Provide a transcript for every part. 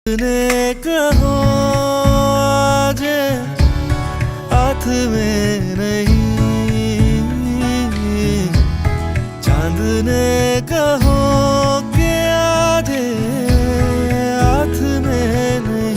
ने कहो जे हाथ में नहीं, चांद ने कहो के आधे हाथ में नहीं।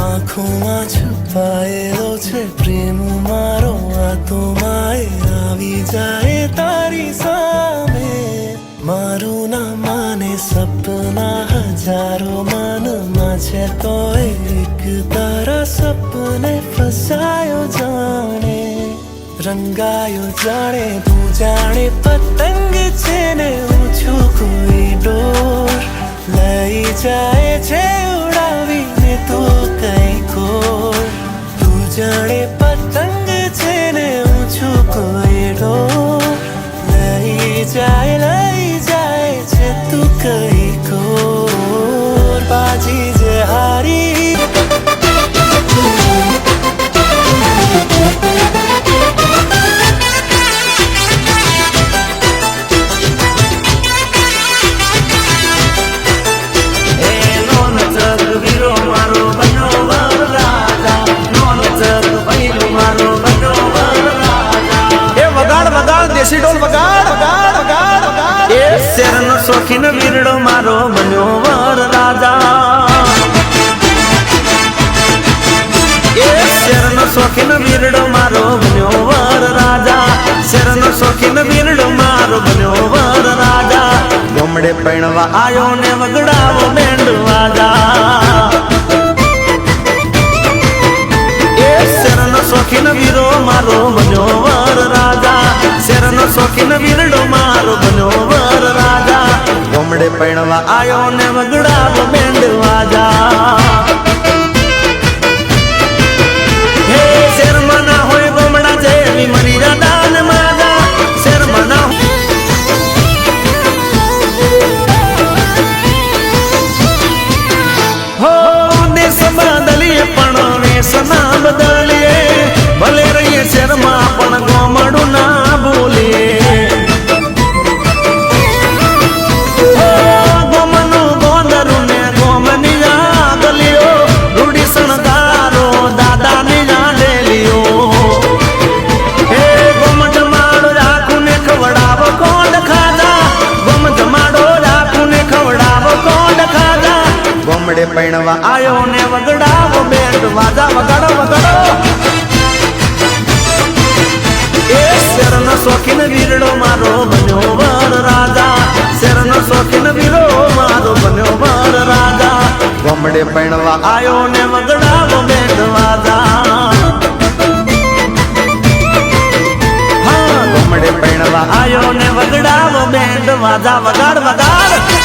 આંખોમાં છુપાયેલો છે પ્રેમ મારો, આ તો માએ આવી જાય તારી સામે। મારું ના માને સપના હજારો મનમાં છે, તો એક તારા સપને ફસાયો જાણે, રંગાયો જાણે તું જાણે પતંગ છે ને હું છું કોઈ ડોર, લઈ જાય છે ઉડાવીને તું કઈ કોર। તું જાણે પતંગ છે ને હું છું કોઈ ડોર, લઈ જાય છે તું કઈ કોર। બાજી જે હારી ડોલ વગાડ વગાડ વગાડ વગાડ એ શેરનો શોખીન વીરડો મારો બન્યો વર રાજા। એ શેરનો શોખીન વીરડો મારો બન્યો વર રાજા, શેરનો શોખીન વીરડો મારો બન્યો વર રાજા। ગોમડે પૈણવા આયો ને વગડાવો બેન્ડ વાજા। એ શેરનો શોખીન વીરો મારો બન્યો વર રાજા, શેરનો શોખીન વીરડો મારો બન્યો વર રાજા। ગોમડે પૈણવા આયો ને વગડાવો બેન્ડ વાજા। હે શેરમાં ના હોય ગોમડા જેવી મરી રાધા ને માજા, શેરમાં ના હો દેશ બદલીએ પણ વેશ ના બદલીએ, ભલે રહીએ શેરમાં પણ ગોમડું ના ભૂલીએ। ગોમનું ગોંદરું ને ગોમની આગલીઓ, રૂડી શણગારો દાદાની જાડેલીઓ। હે ગોમ જમાડો રાખું ને ખવડાવો કોણ ખાધા, ગોમ જમાડો રાખું ને ખવડાવો કોણ ખાધા। ગોમડે પૈણવા આયો ને વગડાવો બેન્ડ વાજા, વગાડો વગાડો। એ શેરનો શોખીન વીરડો મારો બન્યો વર રાજા, શેરનો શોખીન વીરો મારો બન્યો વર રાજા। ગોમડે પૈણવા આયો ને વગડાવો બેન્ડ વાજા। હા ગોમડે પૈણવા આયો ને વગડાવો બેન્ડ વાજા, વગાડ વગાડ।